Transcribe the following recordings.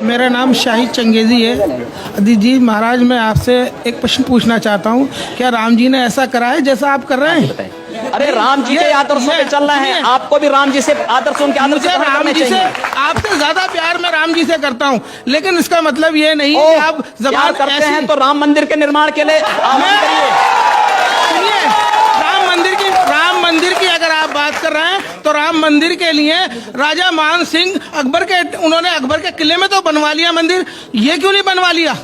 मेरा नाम शाहिद चंगेजी है। जी महाराज, मैं आपसे एक प्रश्न पूछना चाहता हूँ, क्या राम जी ने ऐसा करा है जैसा आप कर रहे हैं? अरे राम जी के आदर्शों पे चल रहे हैं, आपको भी राम जी से आदर्शों के आदर्श राम जी से आपसे ज्यादा प्यार मैं राम जी से करता हूँ, लेकिन इसका मतलब ये नहीं है कि आप जबान करते हैं तो राम मंदिर के निर्माण के लिए सुनिए, राम मंदिर की अगर आप बात कर रहे हैं तो राम मंदिर के लिए राजा मान सिंह उन्होंने अकबर के किले में तो बनवा लिया मंदिर, ये क्यों नहीं बनवा लिया?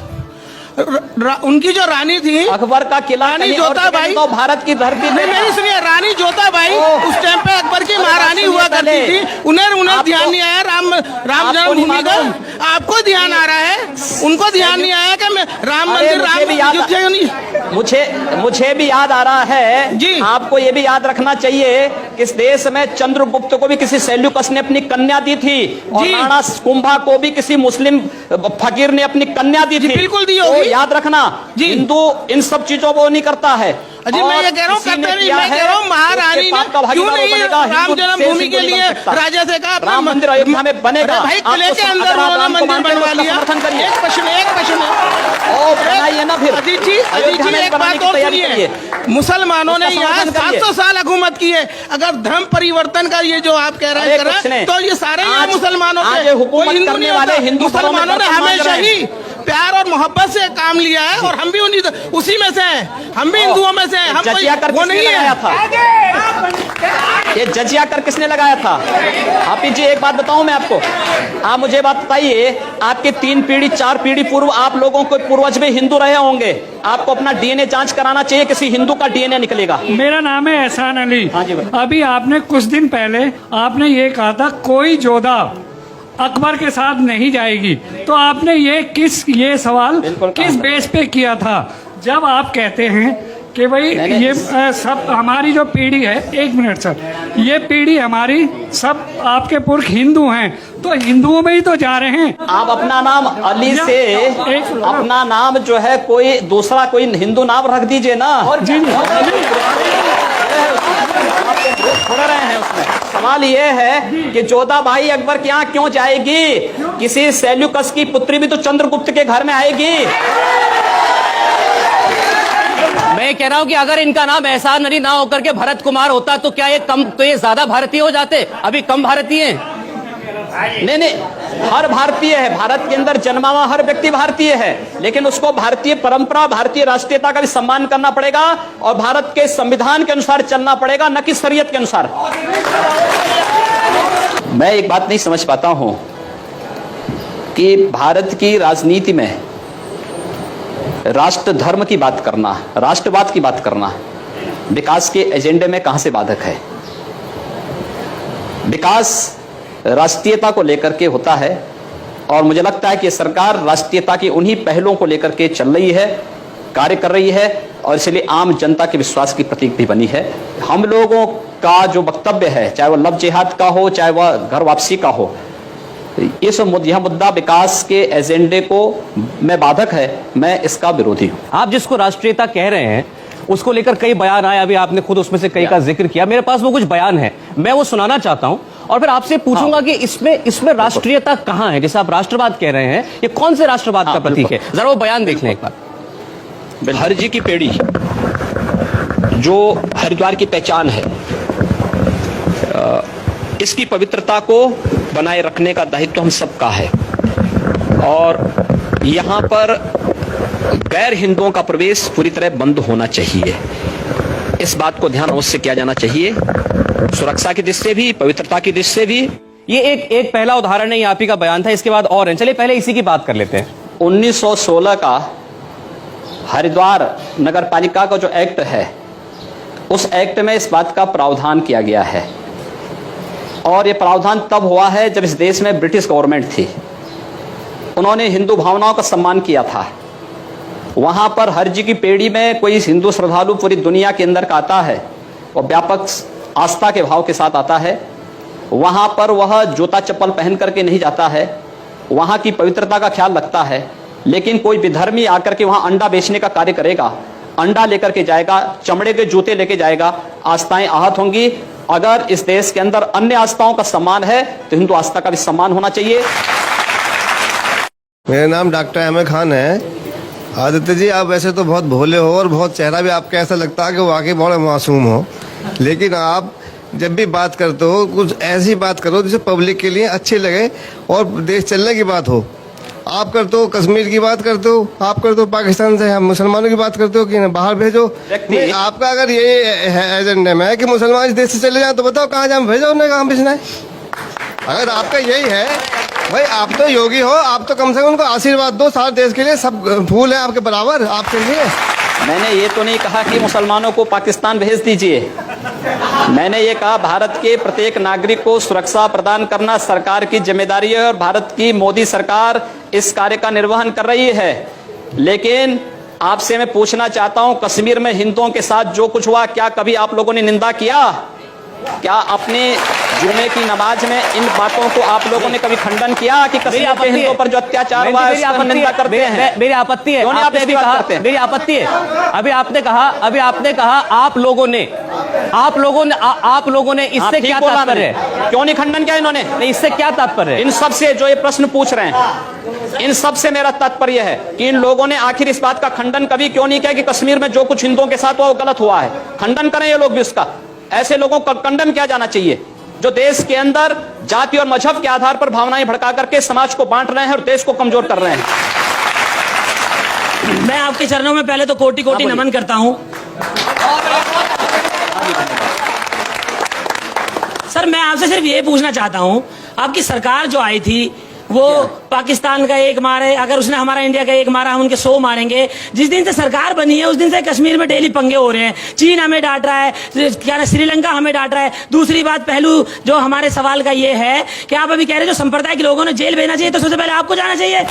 उनकी जो रानी थी अकबर का किला, रानी जोताबाई, तो भारत की धरती में नहीं सुनिए, रानी जोताबाई उस टाइम पे अकबर की महारानी हुआ करती थी। उन्हें ध्यान नहीं आया राम जन्मभूमि का? आपको ध्यान आ रहा है, उनको ध्यान नहीं आया कि मैं राम मंदिर मुझे भी याद आ रहा है जी। आपको ये भी याद रखना चाहिए कि इस देश में चंद्रगुप्त को भी किसी सेल्यूकस ने अपनी कन्या दी थी, और राणा कुंभा को भी किसी मुस्लिम फकीर ने अपनी कन्या दी थी। बिल्कुल दी होगी, याद रखना। हिंदू इन सब चीजों को नहीं करता है। अजी मैं ये कह रहा हूँ, करते नहीं, मैं कह रहा हूँ महारानी ने क्यों नहीं राम जन्मभूमि के लिए राजा से कहा राम मंदिर अयोध्या में बनेगा? भाई किले के अंदर उन्होंने मंदिर बनवा लिया। एक प्रश्न बनाइए ना फिर। अजीत जी एक बात और सुनिए, मुसलमानों ने यहाँ 700 साल हुकूमत की है। अगर धर्म परिवर्तन का ये जो आप कह रहे हैं तो ये सारे मुसलमानों के हुकूमत करने वाले हिंदू मुसलमानों ने हमेशा ही प्यार और मोहब्बत से काम लिया है, और हम भी उसी में से हैं, हम भी हिंदुओं में से हैं। हम वो नहीं है था। ये जजिया कर किसने लगाया था? हाफिज जी एक बात बताऊं मैं आपको, आप मुझे बात बताइए, आपके 3 पीढ़ी 4 पीढ़ी पूर्व आप लोगों को पूर्वज भी हिंदू रहे होंगे, आपको अपना डीएनए जांच कराना चाहिए, किसी हिंदू का डीएनए निकलेगा। मेरा नाम है एहसान अली। हाँ जी। अभी आपने कुछ दिन पहले आपने ये कहा था कोई जोधा अकबर के साथ नहीं जाएगी, तो आपने ये सवाल किस बेस पे किया था? जब आप कहते हैं कि भाई ये सब हमारी जो पीढ़ी है, 1 मिनट सर, ये पीढ़ी हमारी सब आपके पुरख हिंदू हैं, तो हिंदुओं में ही तो जा रहे हैं। आप अपना नाम अली से अपना नाम जो है कोई दूसरा कोई हिंदू नाम रख दीजिए ना। छोड़ रहे हैं उसमें। सवाल ये है कि जोधाबाई अकबर के यहाँ क्यों जाएगी? किसी सेल्यूकस की पुत्री भी तो चंद्रगुप्त के घर में आएगी। मैं कह रहा हूं कि अगर इनका नाम एहसान अली ना होकर के भरत कुमार होता तो क्या ये ज्यादा भारतीय हो जाते? अभी कम भारतीय हैं। नहीं, हर भारतीय है, भारत के अंदर जन्मा हुआ हर व्यक्ति भारतीय है, लेकिन उसको भारतीय परंपरा, भारतीय राष्ट्रीयता का भी सम्मान करना पड़ेगा, और भारत के संविधान के अनुसार चलना पड़ेगा, न कि शरीयत के अनुसार। मैं एक बात नहीं समझ पाता हूं कि भारत की राजनीति में राष्ट्र धर्म की बात करना, राष्ट्रवाद की बात करना विकास के एजेंडे में कहां से बाधक है? विकास राष्ट्रीयता को लेकर के होता है, और मुझे लगता है कि सरकार राष्ट्रीयता के उन्हीं पहलुओं को लेकर के चल रही है, कार्य कर रही है, और इसलिए आम जनता के विश्वास की प्रतीक भी बनी है। हम लोगों का जो वक्तव्य है, चाहे वह लव जिहाद का हो, चाहे वह घर वापसी का हो, यह मुद्दा विकास के एजेंडे को में बाधक है, मैं इसका विरोधी हूं। आप जिसको राष्ट्रीयता कह रहे हैं उसको लेकर कई बयान आए, अभी आपने खुद उसमें से कई का जिक्र किया, मेरे पास वो कुछ बयान है, मैं वो सुनाना चाहता हूं, और फिर आपसे पूछूंगा कि इसमें राष्ट्रीयता कहां है? जैसे आप राष्ट्रवाद कह रहे हैं, ये कौन से राष्ट्रवाद का प्रतीक है? जरा वो बयान देख लें एक बार। हर जी की पेड़ी जो हरिद्वार की पहचान है, इसकी पवित्रता को बनाए रखने का दायित्व हम सबका है, और यहाँ पर गैर हिंदुओं का प्रवेश पूरी तरह बंद होना चाहिए। इस बात को ध्यान अवश्य किया जाना चाहिए, सुरक्षा की दृष्टि से भी, पवित्रता की दृष्टि से भी। ये एक पहला उदाहरण है, यहाँ का बयान था, इसके बाद और है। चलिए पहले इसी की बात कर लेते हैं। 1916 का हरिद्वार नगर पालिका का जो एक्ट है, उस एक्ट में इस बात का प्रावधान किया गया है, और यह प्रावधान तब हुआ है जब इस देश में ब्रिटिश गवर्नमेंट थी। उन्होंने हिंदू भावनाओं का सम्मान किया था। वहां पर हर जी की पेड़ी में कोई हिंदू श्रद्धालु पूरी दुनिया के अंदर का आता है, वह व्यापक आस्था के भाव के साथ आता है। वहां पर वह जूता चप्पल पहन करके नहीं जाता है, वहां की पवित्रता का ख्याल रखता है। लेकिन कोई विधर्मी आकर के वहां अंडा बेचने का कार्य करेगा, अंडा लेकर के जाएगा, चमड़े के जूते लेके जाएगा, आस्थाएं आहत होंगी। अगर इस देश के अंदर अन्य आस्थाओं का सम्मान है तो हिंदू आस्था का भी सम्मान होना चाहिए। मेरा नाम डॉक्टर अहमद खान है। आदित्य जी, आप वैसे तो बहुत भोले हो और बहुत चेहरा भी आपका ऐसा लगता है कि वाकई बहुत मासूम हो, लेकिन आप जब भी बात करते हो कुछ ऐसी बात करो जिसे पब्लिक के लिए अच्छी लगे और देश चलने की बात हो। आप करते हो कश्मीर की बात करते हो, आप करते हो पाकिस्तान से हम मुसलमानों की बात करते हो कि बाहर भेजो। नहीं, आपका अगर ये एजेंडा में है कि मुसलमान इस देश से चले जाएं तो बताओ कहाँ जाए भेजो, उन्हें कहाँ भेजना है। अगर आपका यही है भाई, आप तो योगी हो, आप तो कम से कम उनको आशीर्वाद दो। सारे देश के लिए सब फूल है आपके बराबर, आपके लिए। मैंने ये तो नहीं कहा कि मुसलमानों को पाकिस्तान भेज दीजिए। मैंने ये कहा भारत के प्रत्येक नागरिक को सुरक्षा प्रदान करना सरकार की जिम्मेदारी है और भारत की मोदी सरकार इस कार्य का निर्वहन कर रही है। लेकिन आपसे मैं पूछना चाहता हूं, कश्मीर में हिंदुओं के साथ जो कुछ हुआ, क्या कभी आप लोगों ने निंदा किया? क्या अपने जुमे की नमाज में इन बातों को आप लोगों ने कभी खंडन किया कि कश्मीर के हिंदुओं पर जो अत्याचार हुआ है उसका निंदा करते हैं? मेरी आपत्ति है, आपने आपने भी कहा, मेरी आपत्ति है। अभी आपने कहा आप लोगों ने इससे क्या तात्पर्य है? क्यों नहीं खंडन किया इन्होंने? नहीं, इससे क्या तात्पर्य है? इन सब से जो ये प्रश्न पूछ रहे हैं, इन सब से मेरा तात्पर्य है कि इन लोगों ने आखिर इस बात का खंडन कभी क्यों नहीं किया कि कश्मीर में जो कुछ हिंदुओं के साथ हुआ वो गलत हुआ है? खंडन करें ये लोग भी उसका। ऐसे लोगों को कंडम किया जाना चाहिए जो देश के अंदर जाति और मजहब के आधार पर भावनाएं भड़का करके समाज को बांट रहे हैं और देश को कमजोर कर रहे हैं। मैं आपके चरणों में पहले तो कोटि कोटि नमन करता हूं। सर, मैं आपसे सिर्फ ये पूछना चाहता हूं, आपकी सरकार जो आई थी वो पाकिस्तान का एक मारे, अगर उसने हमारा इंडिया का एक मारा हम उनके 100 मारेंगे। जिस दिन से सरकार बनी है उस दिन से कश्मीर में डेली पंगे हो रहे हैं। चीन हमें डांट रहा है, क्या ना श्रीलंका हमें डांट रहा है। दूसरी बात, पहलू जो हमारे सवाल का ये है कि आप अभी कह रहे हैं जो संप्रदाय के लोगों ने जेल भेजना चाहिए, तो सबसे पहले आपको जाना चाहिए।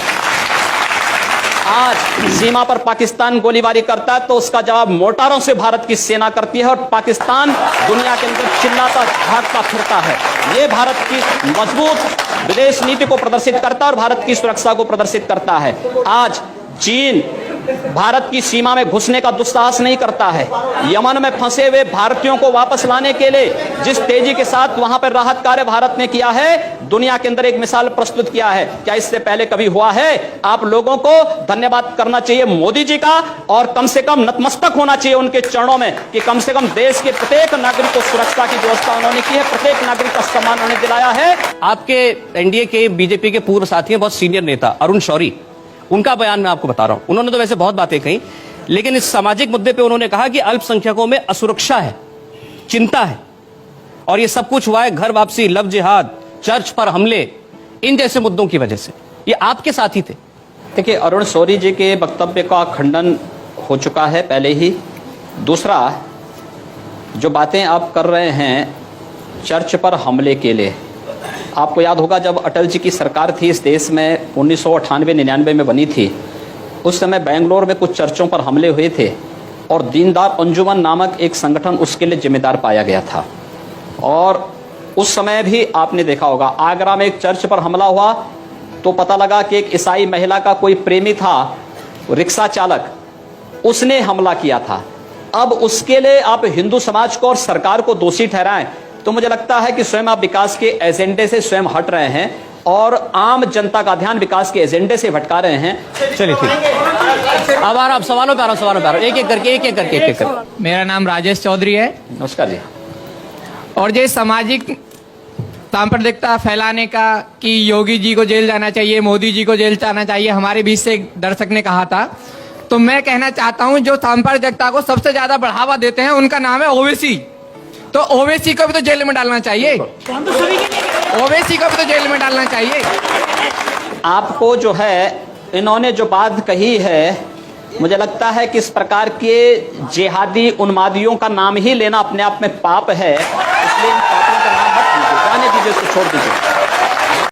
आज सीमा पर पाकिस्तान गोलीबारी करता है तो उसका जवाब मोटारों से भारत की सेना करती है और पाकिस्तान दुनिया के अंदर चिल्लाता भागता फिरता है। ये भारत की मजबूत विदेश नीति को प्रदर्शित करता है और भारत की सुरक्षा को प्रदर्शित करता है। आज चीन भारत की सीमा में घुसने का दुस्साहस नहीं करता है। यमन में फंसे हुए भारतीयों को वापस लाने के लिए जिस तेजी के साथ वहां पर राहत कार्य भारत ने किया है, दुनिया के अंदर एक मिसाल प्रस्तुत किया है। क्या इससे पहले कभी हुआ है? आप लोगों को धन्यवाद करना चाहिए मोदी जी का और कम से कम नतमस्तक होना चाहिए उनके चरणों में कि कम से कम देश के प्रत्येक नागरिक को सुरक्षा की व्यवस्था उन्होंने की है, प्रत्येक नागरिक का सम्मान उन्होंने दिलाया है। आपके एनडीए के बीजेपी के पूर्व साथी हैं, बहुत सीनियर नेता अरुण शौरी, उनका बयान मैं आपको बता रहा हूं। उन्होंने तो वैसे बहुत बातें कही, लेकिन इस सामाजिक मुद्दे पे उन्होंने कहा कि अल्पसंख्यकों में असुरक्षा है, चिंता है, और ये सब कुछ हुआ है घर वापसी, लव जिहाद, चर्च पर हमले, इन जैसे मुद्दों की वजह से। ये आपके साथी थे। देखिए, अरुण शौरी जी के वक्तव्य का खंडन हो चुका है पहले ही। दूसरा, जो बातें आप कर रहे हैं चर्च पर हमले के लिए, आपको याद होगा जब अटल जी की सरकार थी इस देश में 1998-99 में बनी थी, उस समय बेंगलोर में कुछ चर्चों पर हमले हुए थे और दीनदयाल अंजुमन नामक एक संगठन उसके लिए जिम्मेदार पाया गया था। और उस समय भी आपने देखा होगा आगरा में एक चर्च पर हमला हुआ तो पता लगा कि एक ईसाई महिला का कोई प्रेमी था, रिक्शा चालक, उसने हमला किया था। अब उसके लिए आप हिंदू समाज को और सरकार को दोषी ठहराएं तो मुझे लगता है कि स्वयं आप विकास के एजेंडे से स्वयं हट रहे हैं और आम जनता का ध्यान विकास के एजेंडे से भटका रहे हैं। चलिए ठीक, अब आ रहा हूं सवालों पे आ रहा हूं, एक एक करके। मेरा नाम राजेश चौधरी है। नमस्कार जी। और ये सामाजिक सांप्रदायिकता फैलाने का कि योगी जी को जेल जाना चाहिए, मोदी जी को जेल जाना चाहिए, हमारे बीच से एक दर्शक ने कहा था, तो मैं कहना चाहता हूं जो सांप्रदायिकता को सबसे ज्यादा बढ़ावा देते हैं उनका नाम है ओवैसी। तो ओवैसी को भी तो जेल में डालना चाहिए, ओवैसी को भी तो जेल में डालना चाहिए। आपको जो है इन्होंने जो बात कही है, मुझे लगता है कि इस प्रकार के जिहादी उन्मादियों का नाम ही लेना अपने आप में पाप है, इसलिए इन पापों का नाम मत लीजिए, जाने दीजिए, इसको छोड़ दीजिए।